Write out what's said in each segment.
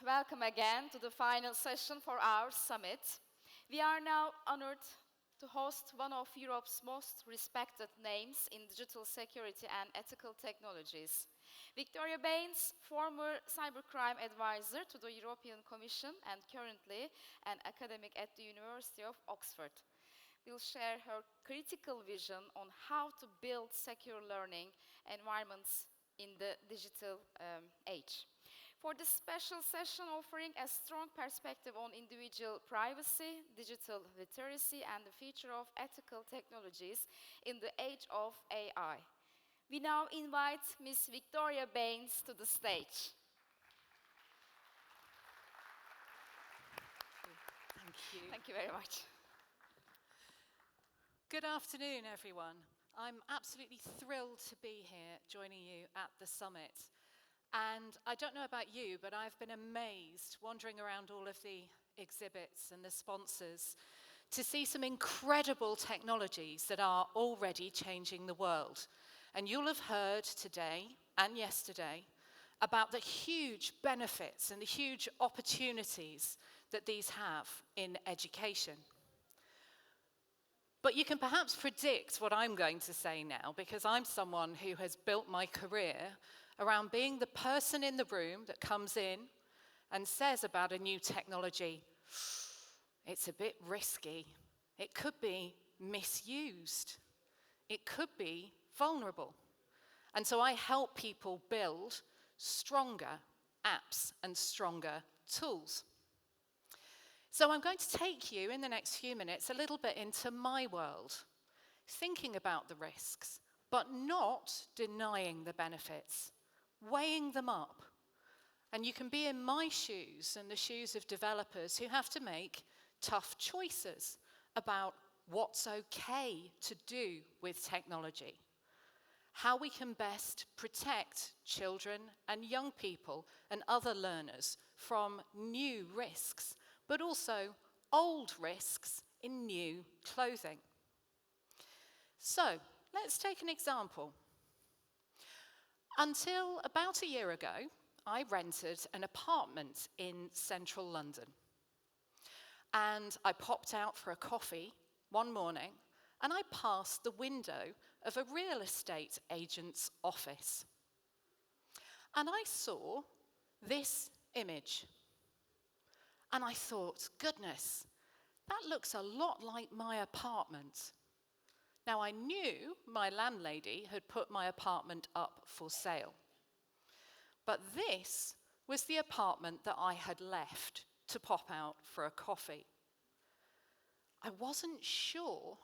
welcome again to the final session for our summit. We are now honored to host one of Europe's most respected names in digital security and ethical technologies. Victoria Baines, former cybercrime advisor to the European Commission and currently an academic at the University of Oxford, will share her critical vision on how to build secure learning environments in the digital age. For this special session offering a strong perspective on individual privacy, digital literacy, and the future of ethical technologies in the age of AI. We now invite Ms. Victoria Baines to the stage. Thank you. Thank you very much. Good afternoon, everyone. I'm absolutely thrilled to be here joining you at the summit. And I don't know about you, but I've been amazed wandering around all of the exhibits and the sponsors to see some incredible technologies that are already changing the world. And you'll have heard today and yesterday about the huge benefits and the huge opportunities that these have in education. But you can perhaps predict what I'm going to say now, because I'm someone who has built my career around being the person in the room that comes in and says about a new technology, it's a bit risky, it could be misused, it could be vulnerable. And so I help people build stronger apps and stronger tools. So I'm going to take you in the next few minutes a little bit into my world, thinking about the risks, but not denying the benefits, weighing them up. And you can be in my shoes and the shoes of developers who have to make tough choices about what's okay to do with technology, how we can best protect children and young people and other learners from new risks, but also old risks in new clothing. So, let's take an example. Until about a year ago, I rented an apartment in central London. And I popped out for a coffee one morning, and I passed the window of a real estate agent's office. And I saw this image. And I thought, goodness, that looks a lot like my apartment. Now, I knew my landlady had put my apartment up for sale. But this was the apartment that I had left to pop out for a coffee. I wasn't sure,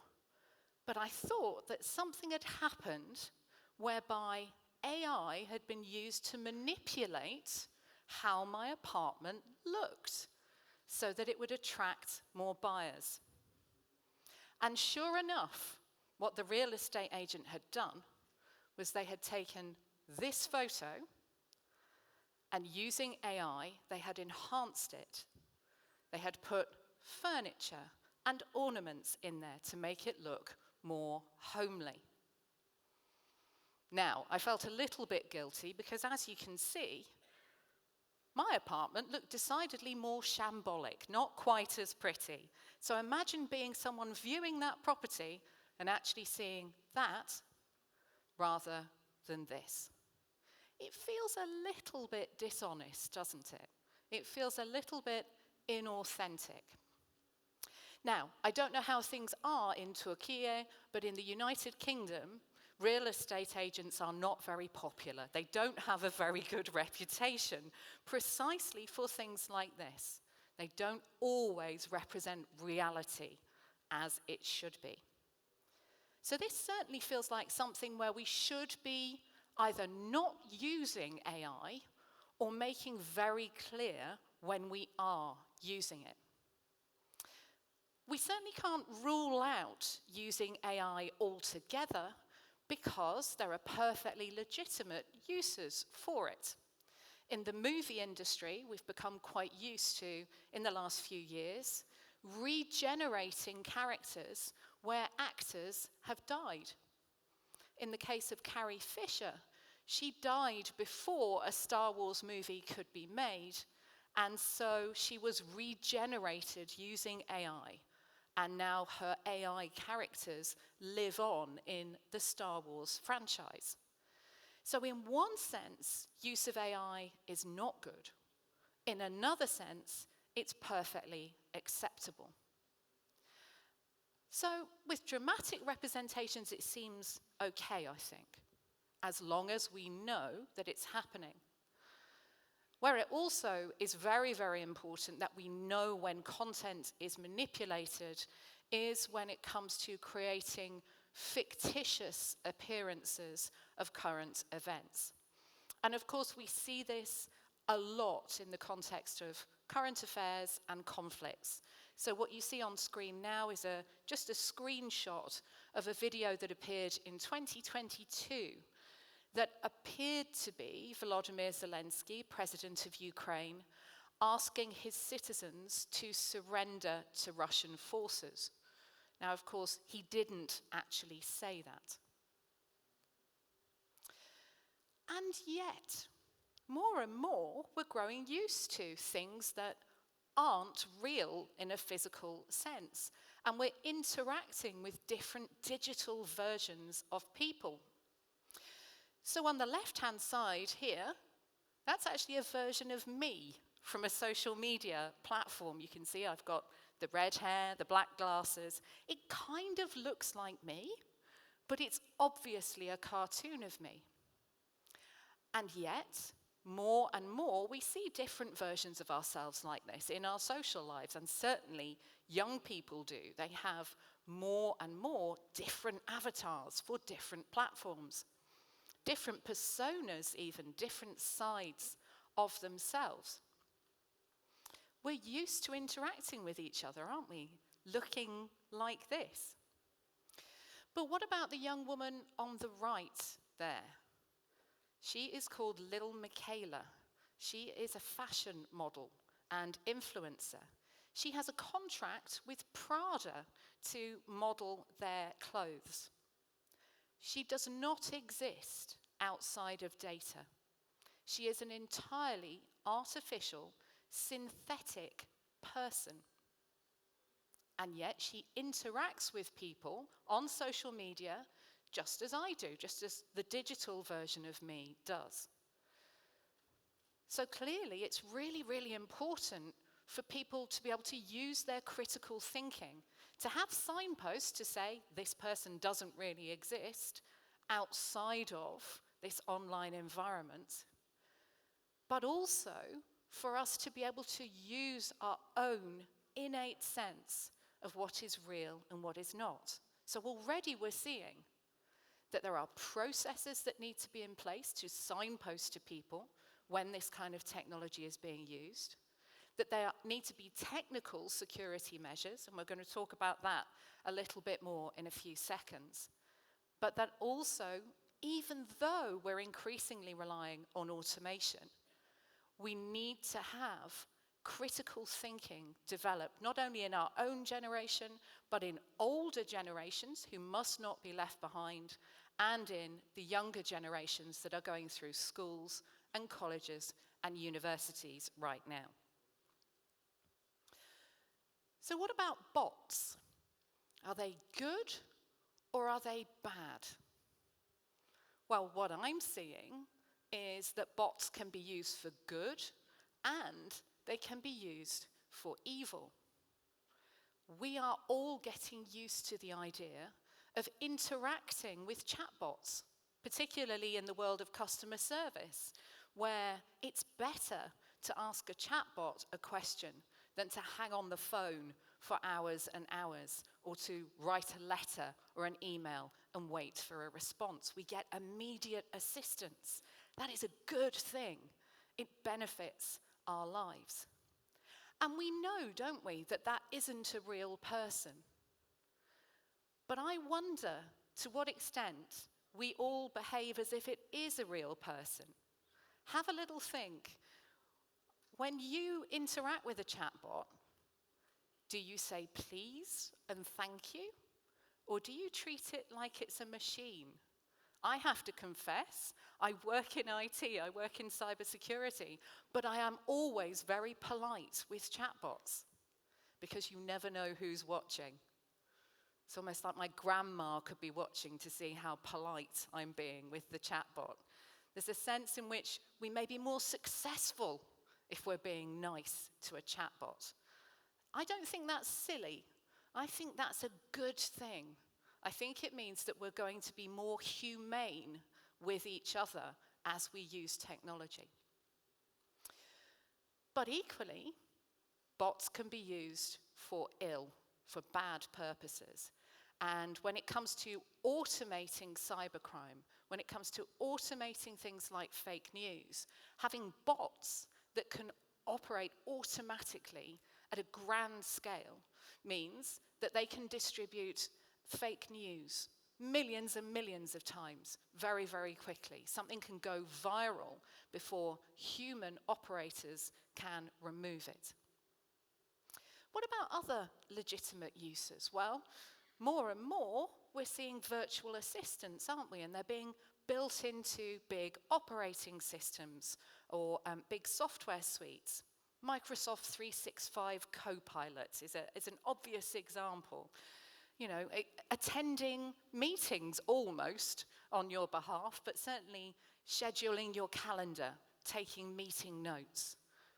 but I thought that something had happened whereby AI had been used to manipulate how my apartment looked, so that it would attract more buyers. And sure enough, what the real estate agent had done was they had taken this photo and using AI, they had enhanced it. They had put furniture and ornaments in there to make it look more homely. Now, I felt a little bit guilty because, as you can see, my apartment looked decidedly more shambolic, not quite as pretty. So imagine being someone viewing that property and actually seeing that rather than this. It feels a little bit dishonest, doesn't it? It feels a little bit inauthentic. Now, I don't know how things are in Turkey, but in the United Kingdom, real estate agents are not very popular. They don't have a very good reputation, precisely for things like this. They don't always represent reality as it should be. So this certainly feels like something where we should be either not using AI or making very clear when we are using it. We certainly can't rule out using AI altogether, because there are perfectly legitimate uses for it. In the movie industry, we've become quite used to, in the last few years, regenerating characters where actors have died. In the case of Carrie Fisher, she died before a Star Wars movie could be made, And so she was regenerated using AI. And now her AI characters live on in the Star Wars franchise. So in one sense, use of AI is not good. In another sense, it's perfectly acceptable. So with dramatic representations, it seems okay, I think, as long as we know that it's happening. Where it also is very, very important that we know when content is manipulated is when it comes to creating fictitious appearances of current events. And of course, we see this a lot in the context of current affairs and conflicts. So what you see on screen now is just a screenshot of a video that appeared in 2022 that appeared to be Volodymyr Zelensky, president of Ukraine, asking his citizens to surrender to Russian forces. Now, of course, he didn't actually say that. And yet, more and more, we're growing used to things that aren't real in a physical sense. And we're interacting with different digital versions of people. So on the left-hand side here, that's actually a version of me from a social media platform. You can see I've got the red hair, the black glasses. It kind of looks like me, but it's obviously a cartoon of me. And yet, more and more, we see different versions of ourselves like this in our social lives, and certainly young people do. They have more and more different avatars for different platforms, different personas even, different sides of themselves. We're used to interacting with each other, aren't we? Looking like this. But what about the young woman on the right there? She is called Little Michaela. She is a fashion model and influencer. She has a contract with Prada to model their clothes. She does not exist outside of data. She is an entirely artificial, synthetic person. And yet she interacts with people on social media just as I do, just as the digital version of me does. So clearly it's really, really important for people to be able to use their critical thinking, to have signposts to say this person doesn't really exist outside of this online environment, but also for us to be able to use our own innate sense of what is real and what is not. So already we're seeing that there are processes that need to be in place to signpost to people when this kind of technology is being used, that there need to be technical security measures, and we're going to talk about that a little bit more in a few seconds, but that also, even though we're increasingly relying on automation, we need to have critical thinking developed, not only in our own generation, but in older generations who must not be left behind, and in the younger generations that are going through schools and colleges and universities right now. So what about bots? Are they good or are they bad? Well, what I'm seeing is that bots can be used for good and they can be used for evil. We are all getting used to the idea of interacting with chatbots, particularly in the world of customer service, where it's better to ask a chatbot a question than to hang on the phone for hours and hours, or to write a letter or an email and wait for a response. We get immediate assistance. That is a good thing. It benefits our lives. And we know, don't we, that that isn't a real person. But I wonder to what extent we all behave as if it is a real person. Have a little think. When you interact with a chatbot, do you say please and thank you? Or do you treat it like it's a machine? I have to confess, I work in IT, I work in cybersecurity, but I am always very polite with chatbots because you never know who's watching. It's almost like my grandma could be watching to see how polite I'm being with the chatbot. There's a sense in which we may be more successful if we're being nice to a chatbot. I don't think that's silly. I think that's a good thing. I think it means that we're going to be more humane with each other as we use technology. But equally, bots can be used for ill, for bad purposes. And when it comes to automating cybercrime, when it comes to automating things like fake news, having bots that can operate automatically at a grand scale means that they can distribute fake news millions and millions of times very, very quickly. Something can go viral before human operators can remove it. What about other legitimate uses? Well, more and more we're seeing virtual assistants, aren't we? And they're being built into big operating systems or big software suites. Microsoft 365 Copilot is an obvious example. You know, attending meetings almost on your behalf, but certainly scheduling your calendar, taking meeting notes,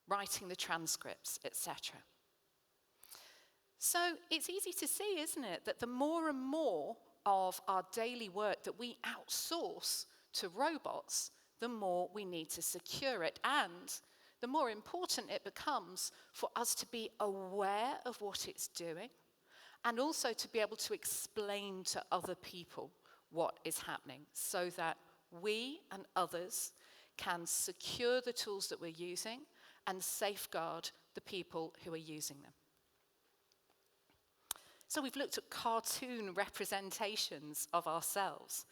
writing the transcripts, etc. So it's easy to see, isn't it, that the more and more of our daily work that we outsource to robots, the more we need to secure it, and the more important it becomes for us to be aware of what it's doing, and also to be able to explain to other people what is happening so that we and others can secure the tools that we're using and safeguard the people who are using them. So we've looked at cartoon representations of ourselves.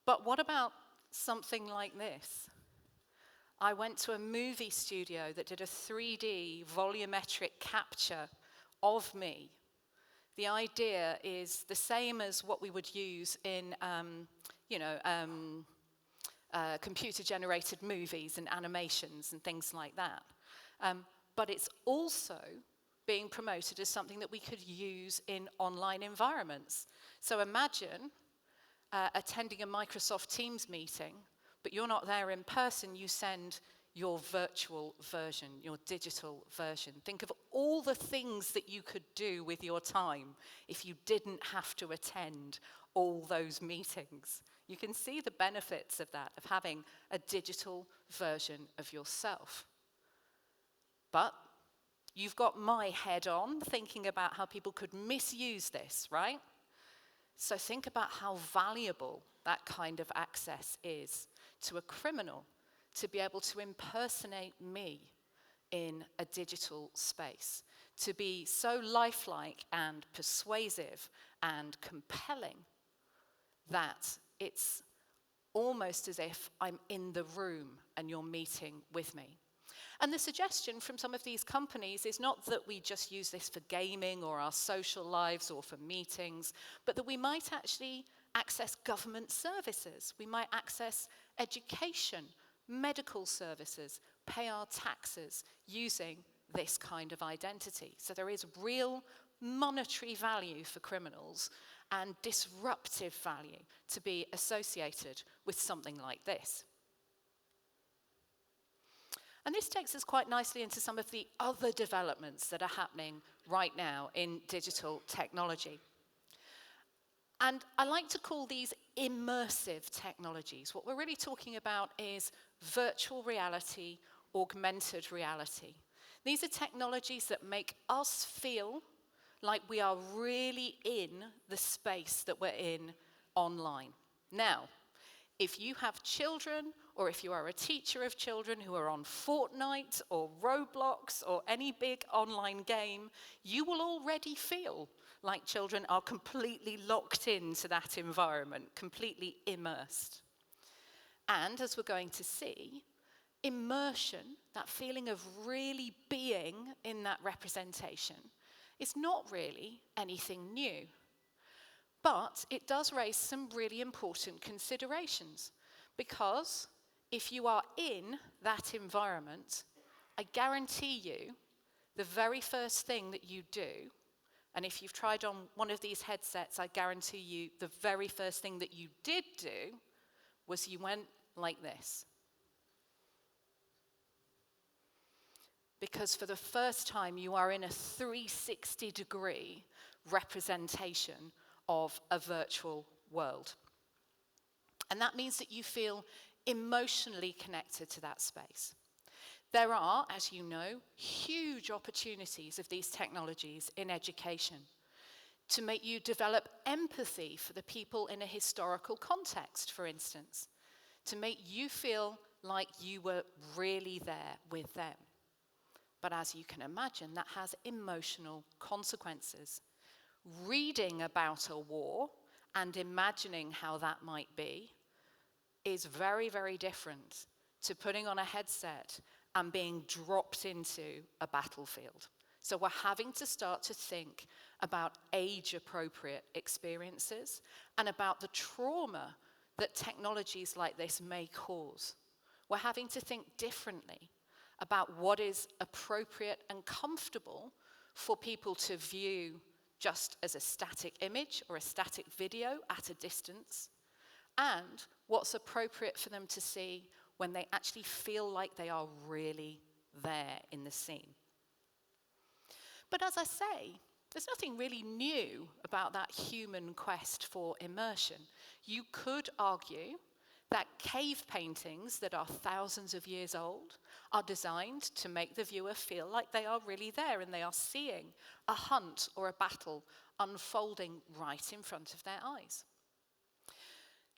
But what about something like this? I went to a movie studio that did a 3D volumetric capture of me. The idea is the same as what we would use in, computer-generated movies and animations and things like that. But it's also being promoted as something that we could use in online environments. So imagine attending a Microsoft Teams meeting, but you're not there in person, you send your virtual version, your digital version. Think of all the things that you could do with your time if you didn't have to attend all those meetings. You can see the benefits of that, of having a digital version of yourself. But you've got my head on, thinking about how people could misuse this, right? So think about how valuable that kind of access is to a criminal to be able to impersonate me in a digital space, to be so lifelike and persuasive and compelling that it's almost as if I'm in the room and you're meeting with me. And the suggestion from some of these companies is not that we just use this for gaming or our social lives or for meetings, but that we might actually access government services. We might access education, medical services, pay our taxes using this kind of identity. So there is real monetary value for criminals and disruptive value to be associated with something like this. And this takes us quite nicely into some of the other developments that are happening right now in digital technology. And I like to call these immersive technologies. What we're really talking about is virtual reality, augmented reality. These are technologies that make us feel like we are really in the space that we're in online. Now, if you have children, or if you are a teacher of children who are on Fortnite or Roblox or any big online game, you will already feel like children are completely locked into that environment, completely immersed. And as we're going to see, immersion, that feeling of really being in that representation, is not really anything new. But it does raise some really important considerations, because if you are in that environment, I guarantee you the very first thing that you do, and if you've tried on one of these headsets, I guarantee you the very first thing that you did do was you went like this. Because for the first time, you are in a 360-degree representation of a virtual world. And that means that you feel emotionally connected to that space. There are, as you know, huge opportunities of these technologies in education to make you develop empathy for the people in a historical context, for instance, to make you feel like you were really there with them. But as you can imagine, that has emotional consequences. Reading about a war and imagining how that might be is very, very different to putting on a headset and being dropped into a battlefield. So we're having to start to think about age-appropriate experiences and about the trauma that technologies like this may cause. We're having to think differently about what is appropriate and comfortable for people to view just as a static image or a static video at a distance, and what's appropriate for them to see when they actually feel like they are really there in the scene. But as I say, there's nothing really new about that human quest for immersion. You could argue that cave paintings that are thousands of years old are designed to make the viewer feel like they are really there and they are seeing a hunt or a battle unfolding right in front of their eyes.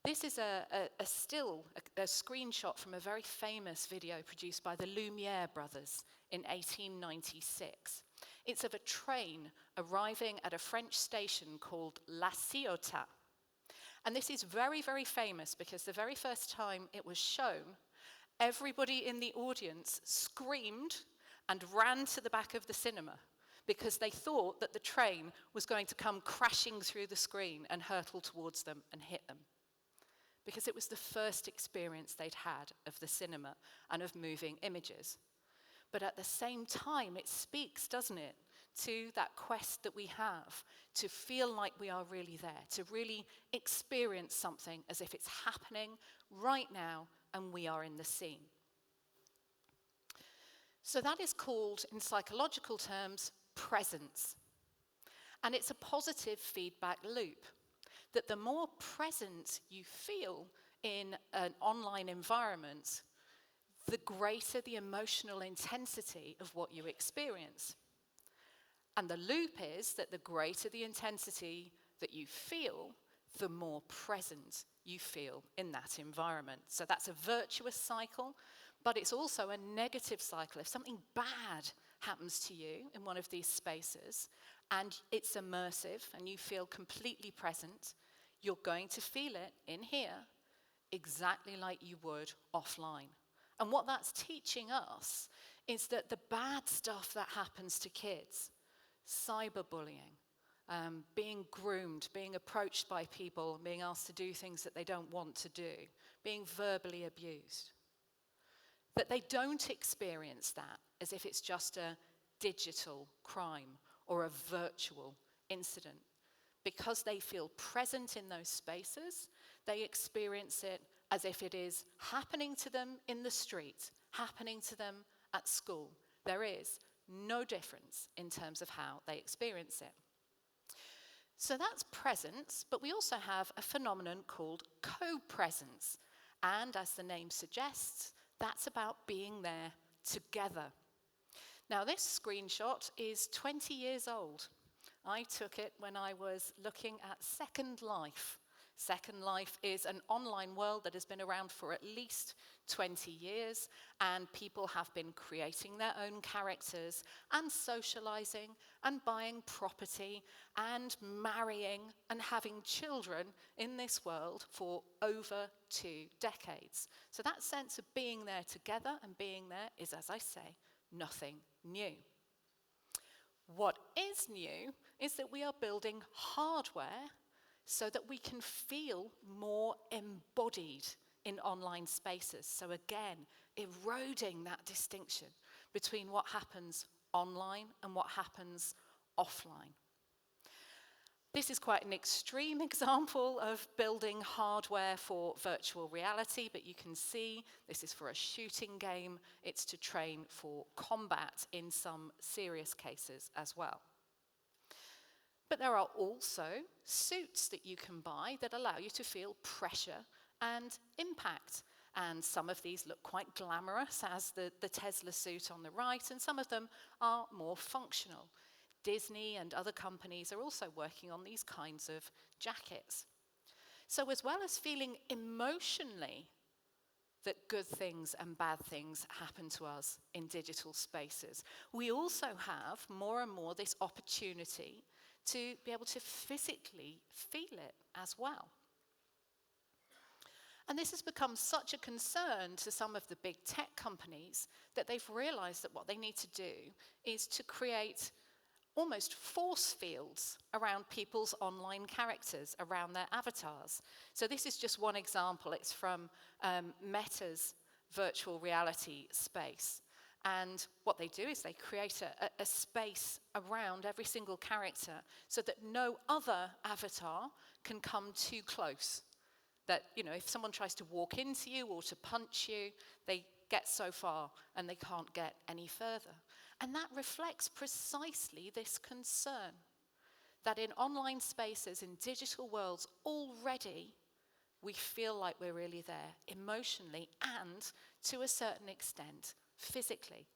This is a screenshot from a very famous video produced by the Lumiere brothers in 1896. It's of a train arriving at a French station called La Ciotat. And this is very, very famous because the very first time it was shown, everybody in the audience screamed and ran to the back of the cinema because they thought that the train was going to come crashing through the screen and hurtle towards them and hit them. Because it was the first experience they'd had of the cinema and of moving images. But at the same time, it speaks, doesn't it, to that quest that we have to feel like we are really there, to really experience something as if it's happening right now and we are in the scene. So that is called, in psychological terms, presence. And it's a positive feedback loop, that the more present you feel in an online environment, the greater the emotional intensity of what you experience. And the loop is that the greater the intensity that you feel, the more present you feel in that environment. So that's a virtuous cycle, but it's also a negative cycle. If something bad happens to you in one of these spaces, and it's immersive, and you feel completely present, you're going to feel it in here exactly like you would offline. And what that's teaching us is that the bad stuff that happens to kids, cyberbullying, being groomed, being approached by people, being asked to do things that they don't want to do, being verbally abused, that they don't experience that as if it's just a digital crime or a virtual incident. Because they feel present in those spaces, they experience it as if it is happening to them in the street, happening to them at school. There is no difference in terms of how they experience it. So that's presence, but we also have a phenomenon called co-presence. And as the name suggests, that's about being there together. Now this screenshot is 20 years old. I took it when I was looking at Second Life. Second Life is an online world that has been around for at least 20 years, and people have been creating their own characters and socializing and buying property and marrying and having children in this world for over 2 decades. So that sense of being there together and being there is, as I say, nothing new. What is new is that we are building hardware so that we can feel more embodied in online spaces. So again, eroding that distinction between what happens online and what happens offline. This is quite an extreme example of building hardware for virtual reality, but you can see this is for a shooting game. It's to train for combat in some serious cases as well. But there are also suits that you can buy that allow you to feel pressure and impact. And some of these look quite glamorous, as the TETZ suit on the right, and some of them are more functional. Disney and other companies are also working on these kinds of jackets. So as well as feeling emotionally that good things and bad things happen to us in digital spaces, we also have more and more this opportunity to be able to physically feel it as well. And this has become such a concern to some of the big tech companies that they've realized that what they need to do is to create almost force fields around people's online characters, around their avatars. So this is just one example. It's from Meta's virtual reality space. And what they do is they create a space around every single character so that no other avatar can come too close. That, you know, if someone tries to walk into you or to punch you, they get so far and they can't get any further. And that reflects precisely this concern, that in online spaces, in digital worlds, already we feel like we're really there, emotionally and, to a certain extent, physically.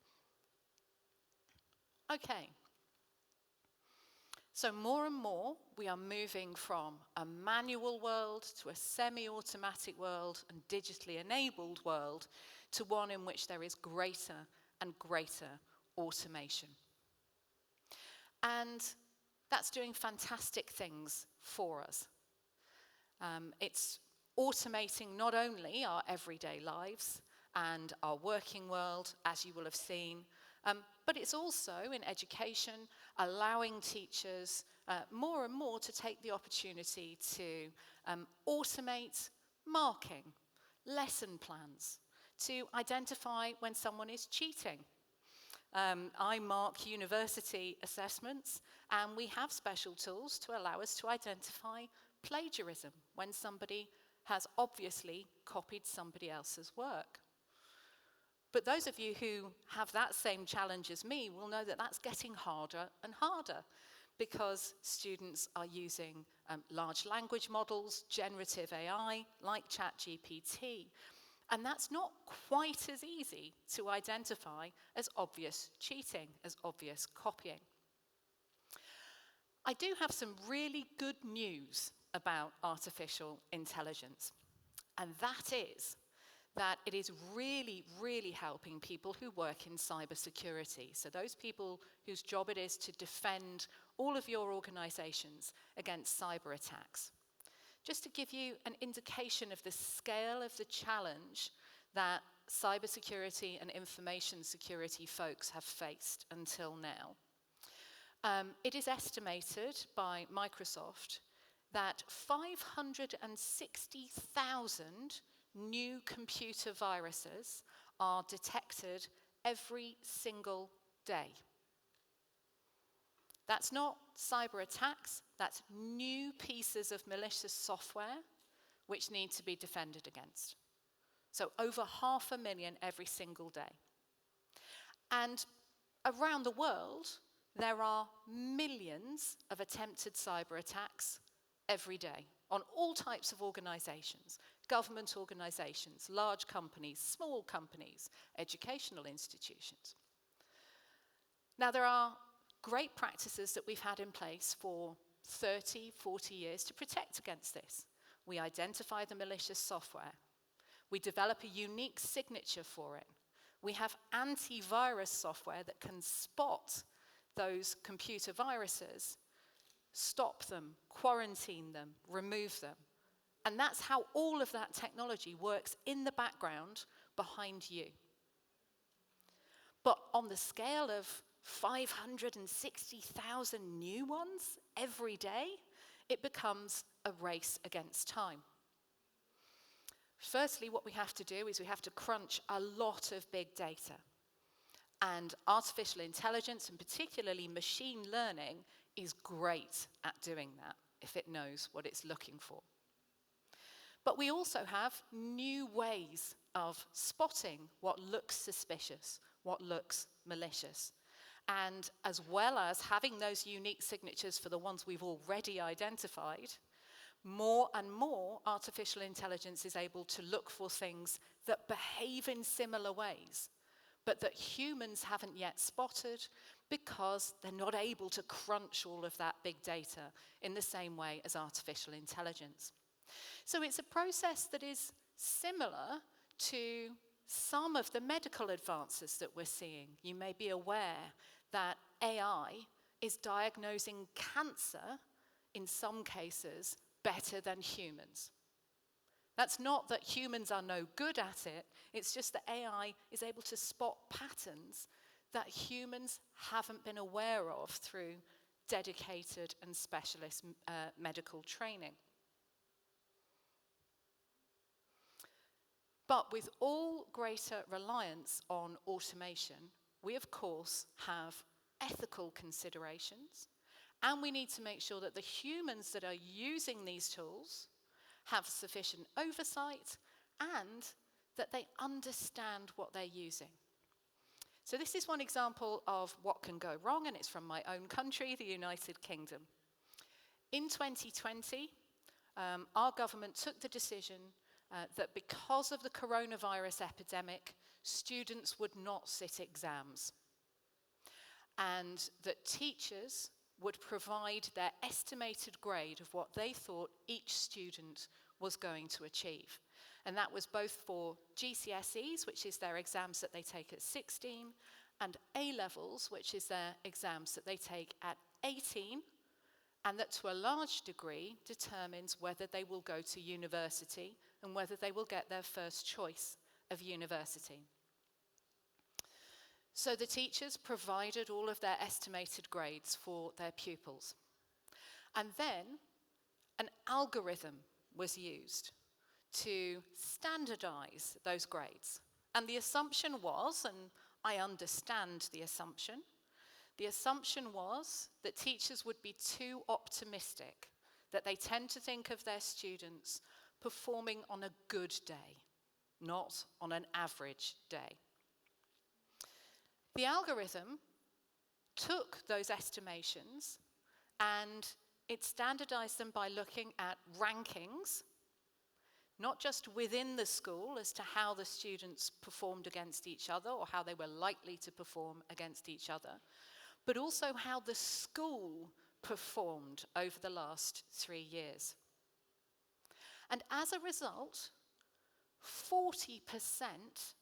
Okay. So more and more, we are moving from a manual world to a semi-automatic world and digitally enabled world to one in which there is greater and greater automation. And that's doing fantastic things for us. It's automating not only our everyday lives and our working world, as you will have seen, but it's also, in education, allowing teachers more and more to take the opportunity to automate marking, lesson plans, to identify when someone is cheating. I mark university assessments, and we have special tools to allow us to identify plagiarism when somebody has obviously copied somebody else's work. But those of you who have that same challenge as me will know that that's getting harder and harder because students are using large language models, generative AI, like ChatGPT. And that's not quite as easy to identify as obvious cheating, as obvious copying. I do have some really good news about artificial intelligence, and that is that it is really, really helping people who work in cybersecurity. So those people whose job it is to defend all of your organizations against cyber attacks. Just to give you an indication of the scale of the challenge that cybersecurity and information security folks have faced until now. It is estimated by Microsoft that 560,000 new computer viruses are detected every single day. That's not cyber attacks, that's new pieces of malicious software which need to be defended against. So over 500,000 every single day. And around the world, there are millions of attempted cyber attacks every day on all types of organizations, government organizations, large companies, small companies, educational institutions. Now, there are great practices that we've had in place for 30, 40 years to protect against this. We identify the malicious software. We develop a unique signature for it. We have antivirus software that can spot those computer viruses, stop them, quarantine them, remove them. And that's how all of that technology works in the background behind you. But on the scale of 560,000 new ones every day, it becomes a race against time. Firstly, what we have to do is we have to crunch a lot of big data. And artificial intelligence, and particularly machine learning, is great at doing that if it knows what it's looking for. But we also have new ways of spotting what looks suspicious, what looks malicious. And as well as having those unique signatures for the ones we've already identified, more and more artificial intelligence is able to look for things that behave in similar ways, but that humans haven't yet spotted because they're not able to crunch all of that big data in the same way as artificial intelligence. So it's a process that is similar to some of the medical advances that we're seeing. You may be aware that AI is diagnosing cancer in some cases better than humans. That's not that humans are no good at it, it's just that AI is able to spot patterns that humans haven't been aware of through dedicated and specialist medical training. But with all greater reliance on automation, we of course have ethical considerations, and we need to make sure that the humans that are using these tools have sufficient oversight and that they understand what they're using. So this is one example of what can go wrong, and it's from my own country, the United Kingdom. In 2020, our government took the decision that because of the coronavirus epidemic, students would not sit exams, and that teachers would provide their estimated grade of what they thought each student was going to achieve. And that was both for GCSEs, which is their exams that they take at 16, and A-levels, which is their exams that they take at 18, and that to a large degree determines whether they will go to university and whether they will get their first choice of university. So the teachers provided all of their estimated grades for their pupils. And then an algorithm was used to standardize those grades. And the assumption was, and I understand the assumption was that teachers would be too optimistic, that they tend to think of their students performing on a good day, not on an average day. The algorithm took those estimations and it standardized them by looking at rankings, not just within the school as to how the students performed against each other or how they were likely to perform against each other, but also how the school performed over the last 3 years. And as a result, 40%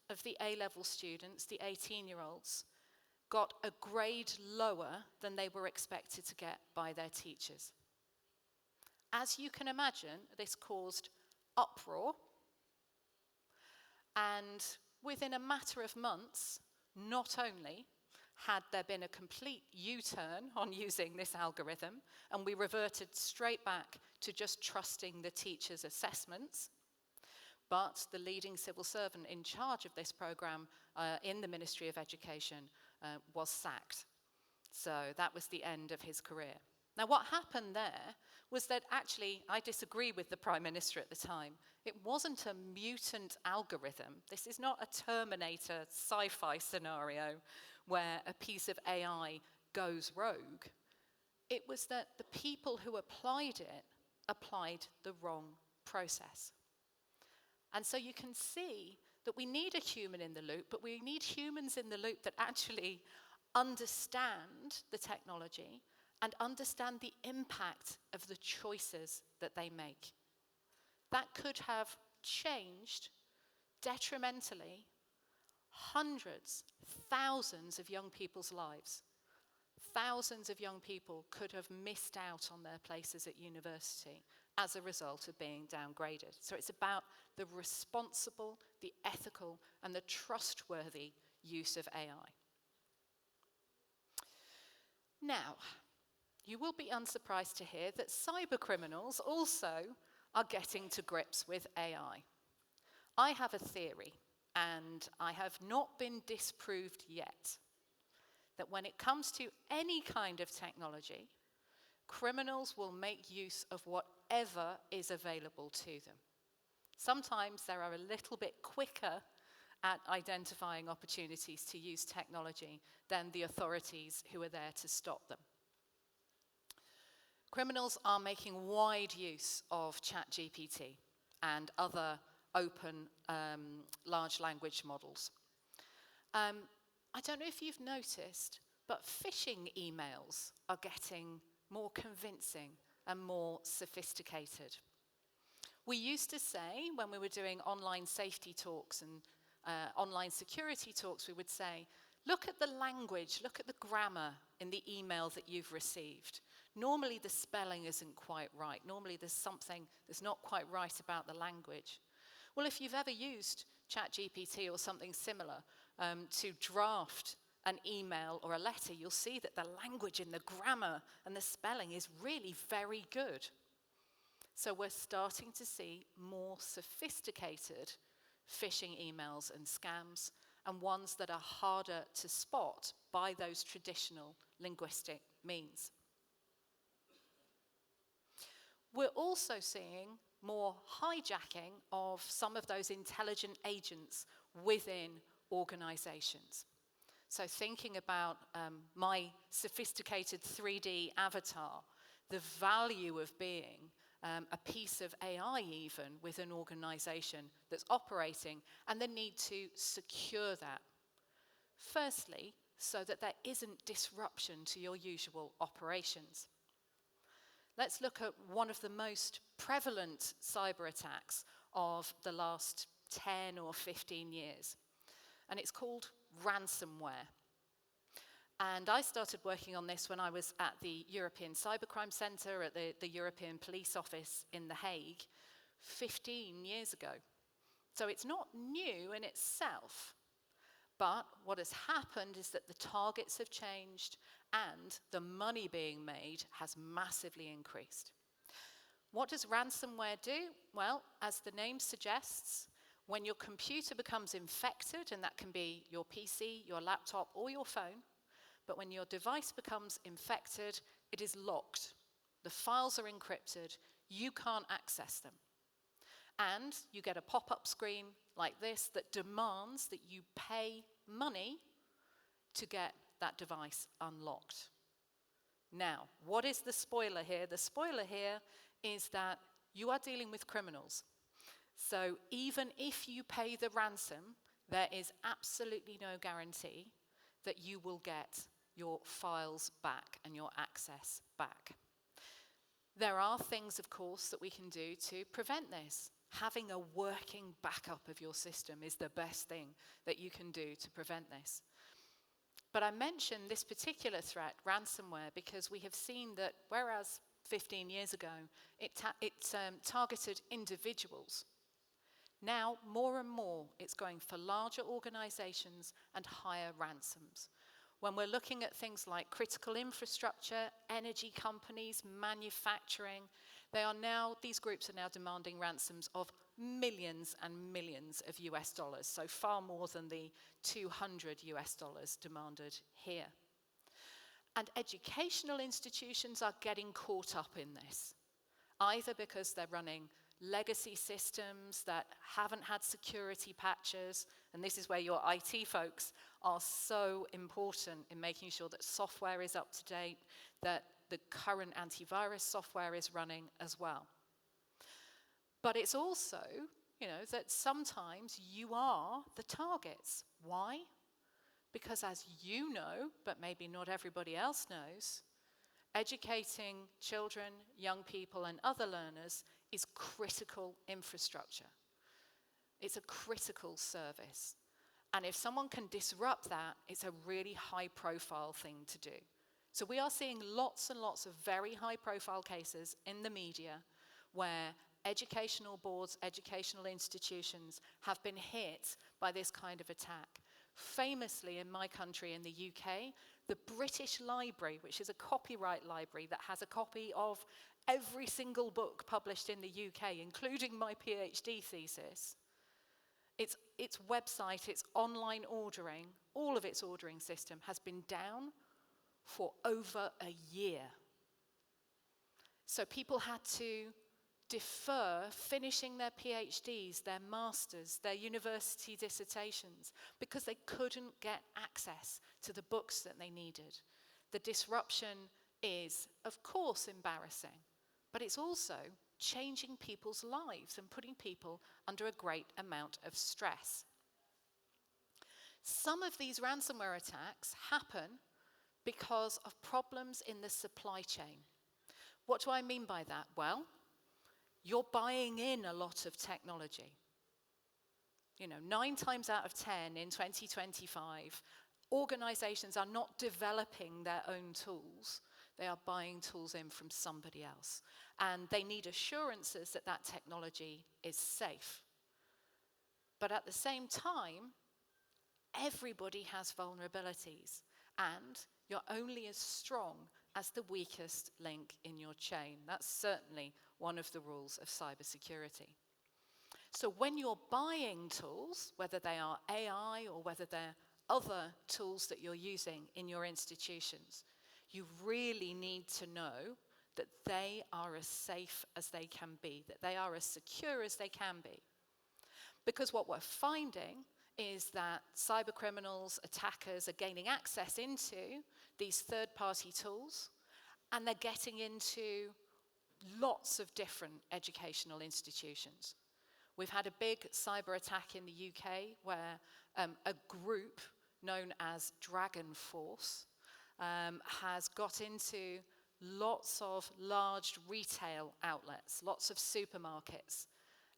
of the A-level students, the 18-year-olds, got a grade lower than they were expected to get by their teachers. As you can imagine, this caused uproar, and within a matter of months, not only had there been a complete U-turn on using this algorithm, and we reverted straight back to just trusting the teacher's assessments, but the leading civil servant in charge of this program in the Ministry of Education was sacked. So that was the end of his career. Now what happened there was that actually, I disagree with the Prime Minister at the time. It wasn't a mutant algorithm. This is not a Terminator sci-fi scenario where a piece of AI goes rogue. It was that the people who applied it applied the wrong process. And so you can see that we need a human in the loop, but we need humans in the loop that actually understand the technology and understand the impact of the choices that they make. That could have changed detrimentally hundreds, thousands of young people's lives. Thousands of young people could have missed out on their places at university as a result of being downgraded. So it's about the responsible, the ethical, and the trustworthy use of AI. Now, you will be unsurprised to hear that cyber criminals also are getting to grips with AI. I have a theory, and I have not been disproved yet, that when it comes to any kind of technology, criminals will make use of whatever is available to them. Sometimes they are a little bit quicker at identifying opportunities to use technology than the authorities who are there to stop them. Criminals are making wide use of ChatGPT and other open large language models. I don't know if you've noticed, but phishing emails are getting more convincing and more sophisticated. We used to say, when we were doing online safety talks and online security talks, we would say, look at the language, look at the grammar in the email that you've received. Normally the spelling isn't quite right. Normally there's something that's not quite right about the language. Well, if you've ever used ChatGPT or something similar to draft an email or a letter, you'll see that the language and the grammar and the spelling is really very good. So we're starting to see more sophisticated phishing emails and scams, and ones that are harder to spot by those traditional linguistic means. We're also seeing more hijacking of some of those intelligent agents within organizations. So thinking about my sophisticated 3D avatar, the value of being a piece of AI even with an organization that's operating, and the need to secure that. Firstly, so that there isn't disruption to your usual operations. Let's look at one of the most prevalent cyber attacks of the last 10 or 15 years, and it's called ransomware. And I started working on this when I was at the European Cybercrime Centre at the European Police Office in The Hague 15 years ago. So it's not new in itself, but what has happened is that the targets have changed and the money being made has massively increased. What does ransomware do? Well, as the name suggests, when your computer becomes infected, and that can be your PC, your laptop, or your phone, but when your device becomes infected, it is locked. The files are encrypted. You can't access them. And you get a pop-up screen like this that demands that you pay money to get that device unlocked. Now, what is the spoiler here? The spoiler here is that you are dealing with criminals. So even if you pay the ransom, there is absolutely no guarantee that you will get your files back and your access back. There are things, of course, that we can do to prevent this. Having a working backup of your system is the best thing that you can do to prevent this. But I mention this particular threat, ransomware, because we have seen that whereas 15 years ago it targeted individuals, now more and more it's going for larger organizations and higher ransoms. When we're looking at things like critical infrastructure, energy companies, manufacturing, these groups are now demanding ransoms of millions and millions of US dollars, so far more than the $200 US demanded here. And educational institutions are getting caught up in this, either because they're running legacy systems that haven't had security patches, and this is where your IT folks are so important in making sure that software is up to date, that the current antivirus software is running as well. But it's also, that sometimes you are the targets. Why? Because as you know, but maybe not everybody else knows, educating children, young people, and other learners is critical infrastructure. It's a critical service. And if someone can disrupt that, it's a really high-profile thing to do. So we are seeing lots and lots of very high-profile cases in the media where educational boards, educational institutions have been hit by this kind of attack. Famously, in my country, in the UK, the British Library, which is a copyright library that has a copy of every single book published in the UK, including my PhD thesis, its website, its online ordering, all of its ordering system has been down for over a year. So people had to defer finishing their PhDs, their masters, their university dissertations, because they couldn't get access to the books that they needed. The disruption is, of course, embarrassing, but it's also changing people's lives and putting people under a great amount of stress. Some of these ransomware attacks happen because of problems in the supply chain. What do I mean by that? Well, you're buying in a lot of technology. 9 times out of 10 in 2025, organizations are not developing their own tools. They are buying tools in from somebody else. And they need assurances that that technology is safe. But at the same time, everybody has vulnerabilities. And you're only as strong as the weakest link in your chain. That's certainly one of the rules of cybersecurity. So when you're buying tools, whether they are AI or whether they're other tools that you're using in your institutions, you really need to know that they are as safe as they can be, that they are as secure as they can be. Because what we're finding is that cybercriminals, attackers are gaining access into these third-party tools, and they're getting into lots of different educational institutions. We've had a big cyber attack in the UK where a group known as Dragon Force has got into lots of large retail outlets, lots of supermarkets.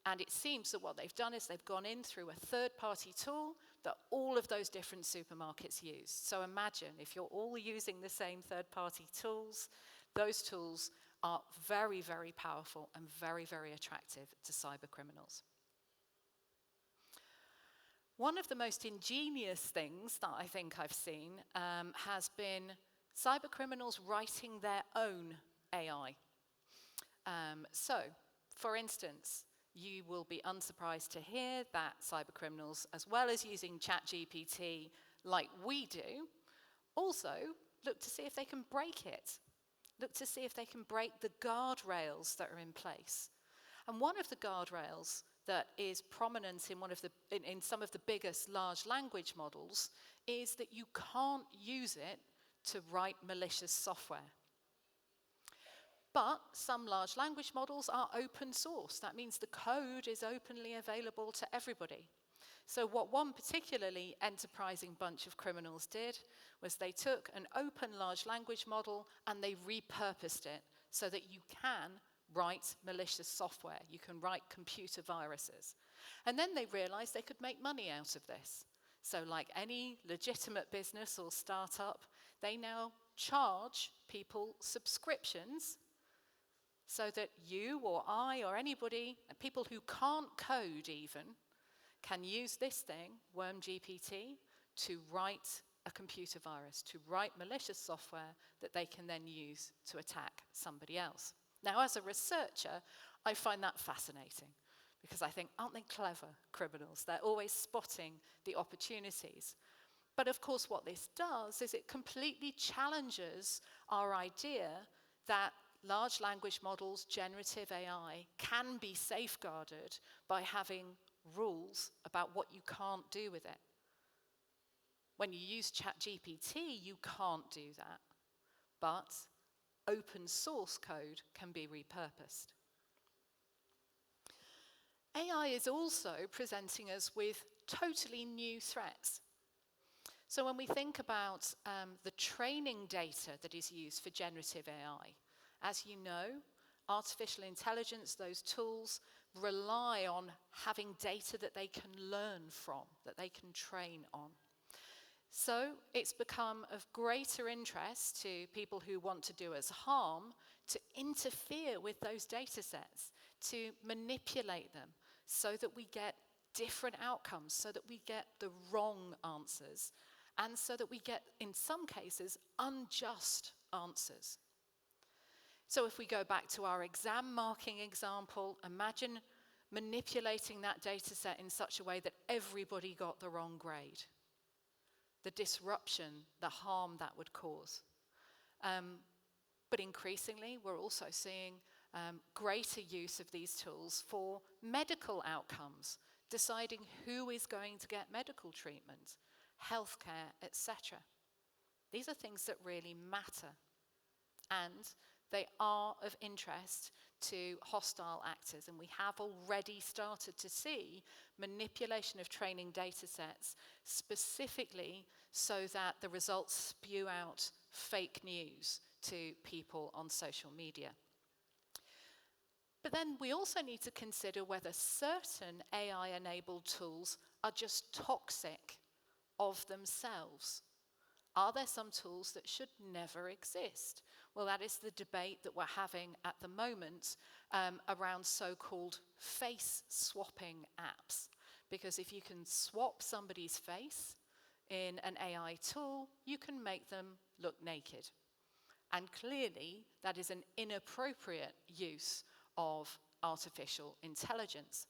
And it seems that what they've done is they've gone in through a third-party tool that all of those different supermarkets use. So imagine if you're all using the same third-party tools, those tools are very, very powerful and very, very attractive to cyber criminals. One of the most ingenious things that I think I've seen has been cyber criminals writing their own AI. So, for instance, you will be unsurprised to hear that cyber criminals, as well as using ChatGPT like we do, also look to see if they can break it. Look to see if they can break the guardrails that are in place. And one of the guardrails that is prominent in some of the biggest large language models is that you can't use it to write malicious software. But some large language models are open source. That means the code is openly available to everybody. So what one particularly enterprising bunch of criminals did was they took an open large language model and they repurposed it so that you can write malicious software. You can write computer viruses. And then they realized they could make money out of this. So like any legitimate business or startup, they now charge people subscriptions so that you or I or anybody, people who can't code even, can use this thing, WormGPT, to write a computer virus, to write malicious software that they can then use to attack somebody else. Now, as a researcher, I find that fascinating because I think, aren't they clever criminals? They're always spotting the opportunities. But of course, what this does is it completely challenges our idea that large language models, generative AI, can be safeguarded by having rules about what you can't do with it. When you use ChatGPT, you can't do that. But open source code can be repurposed. AI is also presenting us with totally new threats. So when we think about the training data that is used for generative AI, as you know, artificial intelligence, those tools, rely on having data that they can learn from, that they can train on. So it's become of greater interest to people who want to do us harm to interfere with those data sets, to manipulate them so that we get different outcomes, so that we get the wrong answers, and so that we get, in some cases, unjust answers. So if we go back to our exam marking example, imagine manipulating that data set in such a way that everybody got the wrong grade. The disruption, the harm that would cause. But increasingly, we're also seeing greater use of these tools for medical outcomes, deciding who is going to get medical treatment, healthcare, etc. These are things that really matter, and they are of interest to hostile actors, and we have already started to see manipulation of training data sets specifically so that the results spew out fake news to people on social media. But then we also need to consider whether certain AI-enabled tools are just toxic of themselves. Are there some tools that should never exist? Well, that is the debate that we're having at the moment around so-called face-swapping apps. Because if you can swap somebody's face in an AI tool, you can make them look naked. And clearly, that is an inappropriate use of artificial intelligence.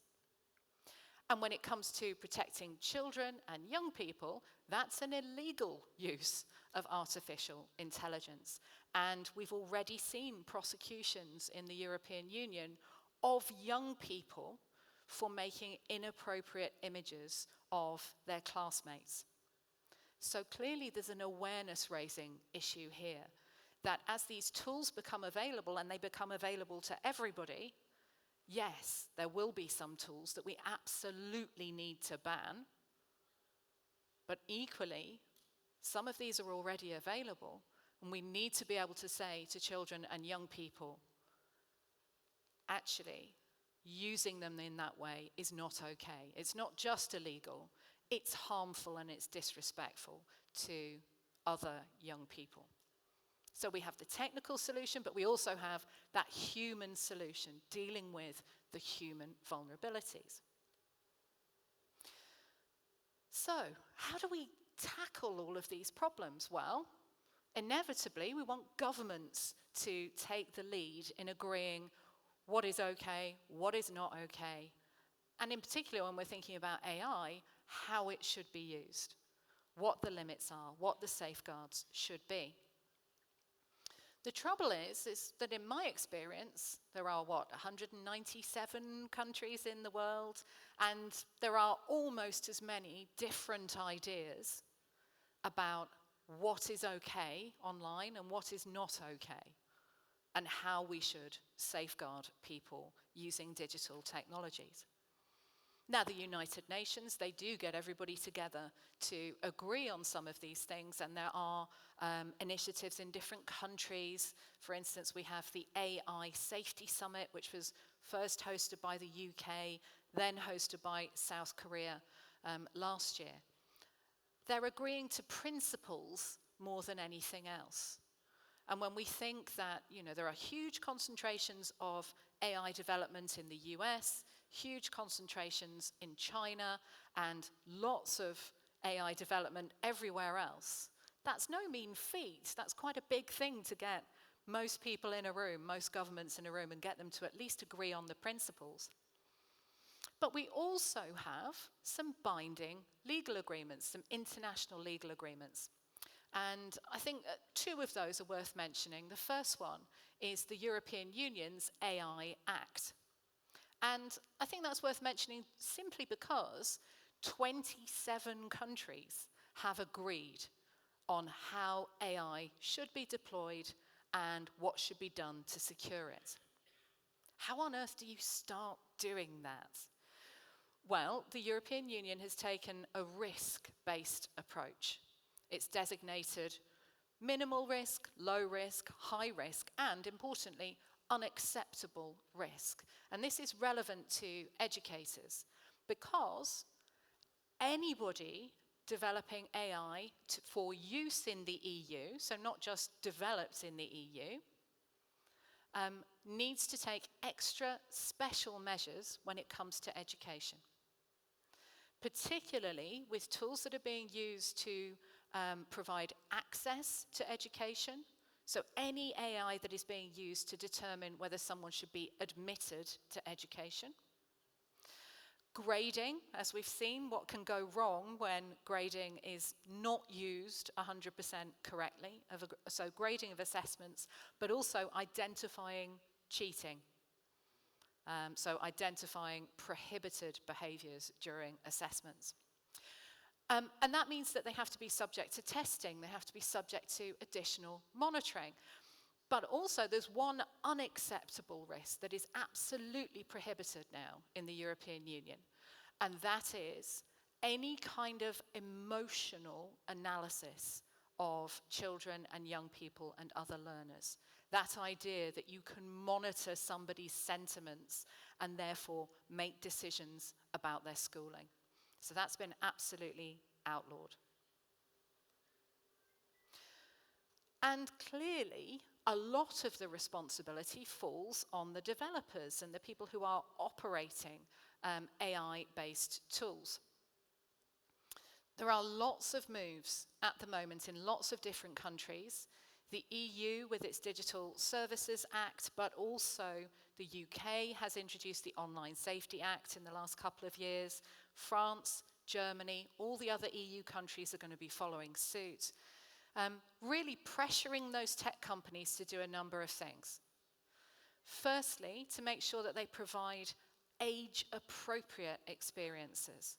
And when it comes to protecting children and young people, that's an illegal use of artificial intelligence. And we've already seen prosecutions in the European Union of young people for making inappropriate images of their classmates. So clearly there's an awareness-raising issue here, that as these tools become available, and they become available to everybody, yes, there will be some tools that we absolutely need to ban, but equally, some of these are already available, and we need to be able to say to children and young people, actually, using them in that way is not okay. It's not just illegal, it's harmful and it's disrespectful to other young people. So we have the technical solution, but we also have that human solution, dealing with the human vulnerabilities. So, how do we tackle all of these problems? Well, inevitably, we want governments to take the lead in agreeing what is okay, what is not okay, and in particular, when we're thinking about AI, how it should be used, what the limits are, what the safeguards should be. The trouble is that in my experience, there are, 197 countries in the world, and there are almost as many different ideas about what is okay online and what is not okay, and how we should safeguard people using digital technologies. Now, the United Nations, they do get everybody together to agree on some of these things, and there are initiatives in different countries. For instance, we have the AI Safety Summit, which was first hosted by the UK, then hosted by South Korea last year. They're agreeing to principles more than anything else. And when we think that, there are huge concentrations of AI development in the US, huge concentrations in China, and lots of AI development everywhere else, that's no mean feat. That's quite a big thing to get most people in a room, most governments in a room, and get them to at least agree on the principles. But we also have some binding legal agreements, some international legal agreements. And I think two of those are worth mentioning. The first one is the European Union's AI Act. And I think that's worth mentioning simply because 27 countries have agreed on how AI should be deployed and what should be done to secure it. How on earth do you start doing that? Well, the European Union has taken a risk-based approach. It's designated minimal risk, low risk, high risk, and importantly, unacceptable risk. And this is relevant to educators because anybody developing AI for use in the EU, so not just developed in the EU, needs to take extra special measures when it comes to education. Particularly with tools that are being used to provide access to education. So any AI that is being used to determine whether someone should be admitted to education. Grading, as we've seen, what can go wrong when grading is not used 100% correctly. So grading of assessments, but also identifying cheating. So identifying prohibited behaviours during assessments. And that means that they have to be subject to testing, they have to be subject to additional monitoring. But also there's one unacceptable risk that is absolutely prohibited now in the European Union, and that is any kind of emotional analysis of children and young people and other learners. That idea that you can monitor somebody's sentiments and therefore make decisions about their schooling. So that's been absolutely outlawed. And clearly, a lot of the responsibility falls on the developers and the people who are operating AI-based tools. There are lots of moves at the moment in lots of different countries. The EU with its Digital Services Act, but also the UK has introduced the Online Safety Act in the last couple of years. France, Germany, all the other EU countries are going to be following suit. Really pressuring those tech companies to do a number of things. Firstly, to make sure that they provide age-appropriate experiences,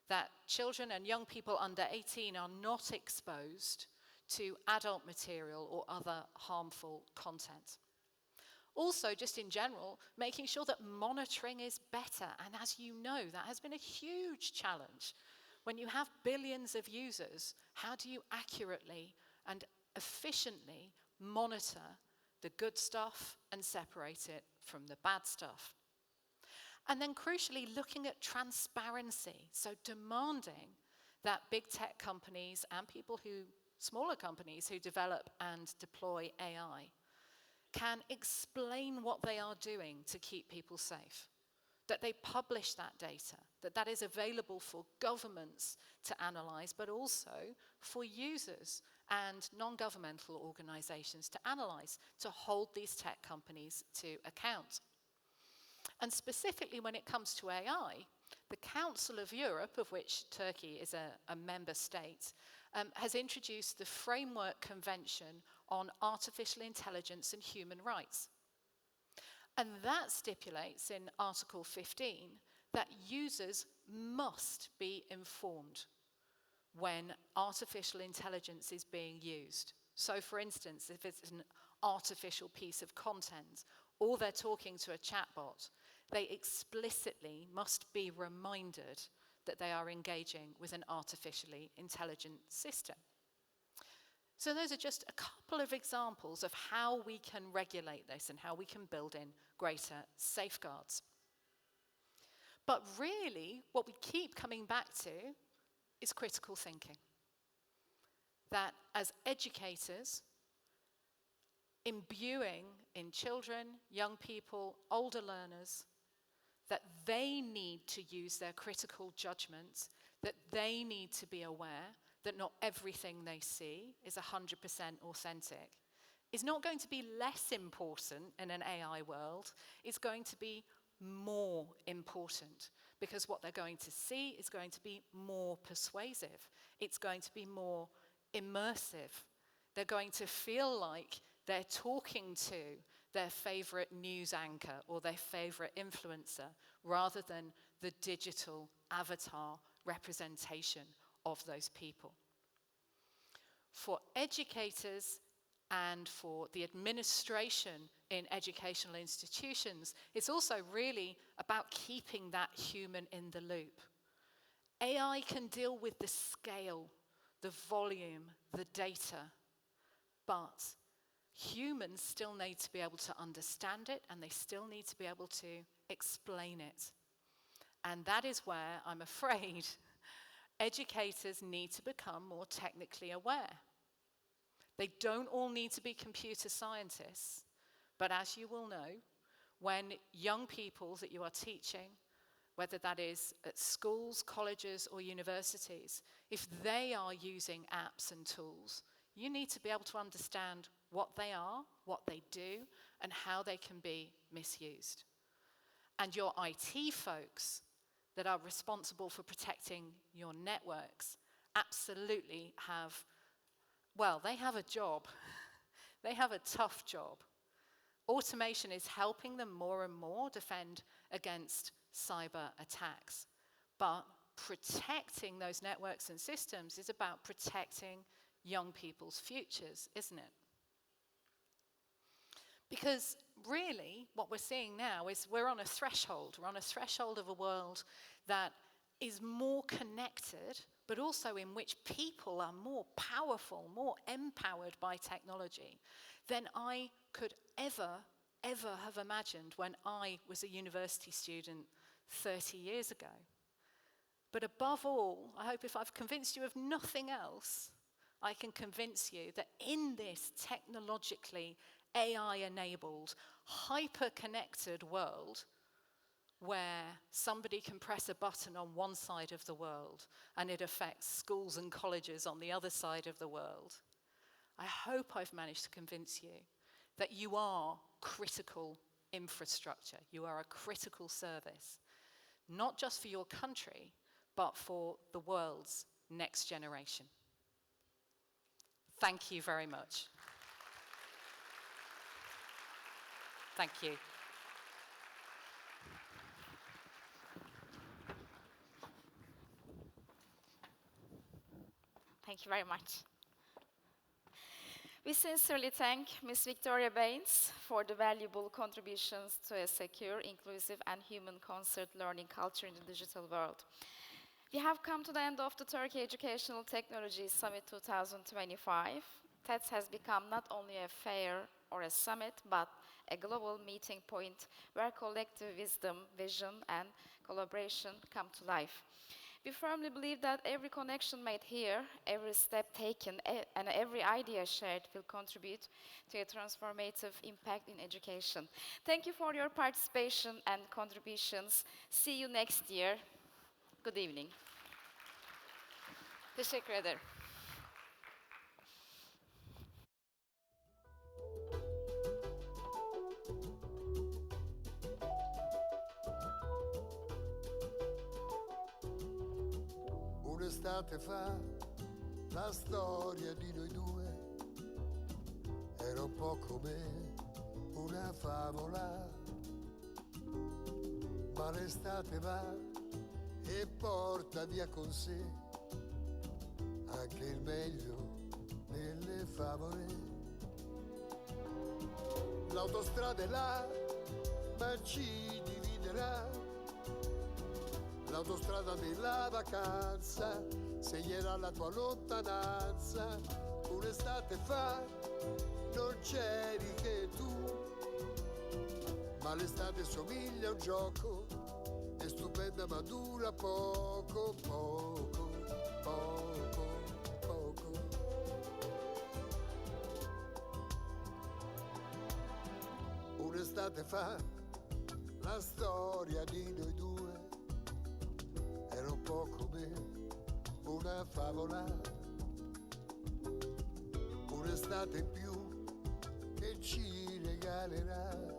that children and young people under 18 are not exposed to adult material or other harmful content. Also, just in general, making sure that monitoring is better. And as you know, that has been a huge challenge. When you have billions of users, how do you accurately and efficiently monitor the good stuff and separate it from the bad stuff? And then crucially, looking at transparency, so demanding that big tech companies and people who, smaller companies who develop and deploy AI can explain what they are doing to keep people safe, that they publish that data, that that is available for governments to analyze, but also for users and non-governmental organizations to analyze, to hold these tech companies to account. And specifically when it comes to AI, the Council of Europe, of which Turkey is a member state, has introduced the Framework Convention on Artificial Intelligence and Human Rights. And that stipulates in Article 15 that users must be informed when artificial intelligence is being used. So for instance, if it's an artificial piece of content or they're talking to a chatbot, they explicitly must be reminded that they are engaging with an artificially intelligent system. So those are just a couple of examples of how we can regulate this and how we can build in greater safeguards. But really, what we keep coming back to is critical thinking. That as educators, imbuing in children, young people, older learners, that they need to use their critical judgment, that they need to be aware that not everything they see is 100% authentic, is not going to be less important in an AI world, it's going to be more important, because what they're going to see is going to be more persuasive, it's going to be more immersive. They're going to feel like they're talking to their favorite news anchor or their favorite influencer, rather than the digital avatar representation of those people. For educators and for the administration in educational institutions, it's also really about keeping that human in the loop. AI can deal with the scale, the volume, the data, but humans still need to be able to understand it, and they still need to be able to explain it. And that is where, I'm afraid, educators need to become more technically aware. They don't all need to be computer scientists, but as you will know, when young people that you are teaching, whether that is at schools, colleges, or universities, if they are using apps and tools, you need to be able to understand what they are, what they do, and how they can be misused. And your IT folks that are responsible for protecting your networks absolutely have, well, they have a job. They have a tough job. Automation is helping them more and more defend against cyber attacks. But protecting those networks and systems is about protecting young people's futures, isn't it? Because really, what we're seeing now is we're on a threshold. We're on a threshold of a world that is more connected, but also in which people are more powerful, more empowered by technology than I could ever have imagined when I was a university student 30 years ago. But above all, I hope if I've convinced you of nothing else, I can convince you that in this technologically AI-enabled, hyper-connected world where somebody can press a button on one side of the world and it affects schools and colleges on the other side of the world, I hope I've managed to convince you that you are critical infrastructure. You are a critical service, not just for your country, but for the world's next generation. Thank you very much. Thank you. Thank you very much. We sincerely thank Ms. Victoria Baines for the valuable contributions to a secure, inclusive, and human-centered learning culture in the digital world. We have come to the end of the Turkey Educational Technology Summit 2025. TETZ has become not only a fair or a summit, but a global meeting point where collective wisdom, vision, and collaboration come to life. We firmly believe that every connection made here, every step taken, and every idea shared will contribute to a transformative impact in education. Thank you for your participation and contributions. See you next year. Good evening. Teşekkür ederim. Un'estate fa, la storia di noi due era un po' come una favola, ma l'estate va e porta via con sé anche il meglio delle favole. L'autostrada è là, ma ci dividerà. L'autostrada della vacanza segnerà la tua lontananza. Un'estate fa non c'eri che tu, ma l'estate somiglia a un gioco, è stupenda ma dura poco, poco, poco, poco. Un'estate fa la storia di noi due era un po' come una favola, un'estate in più che ci regalerà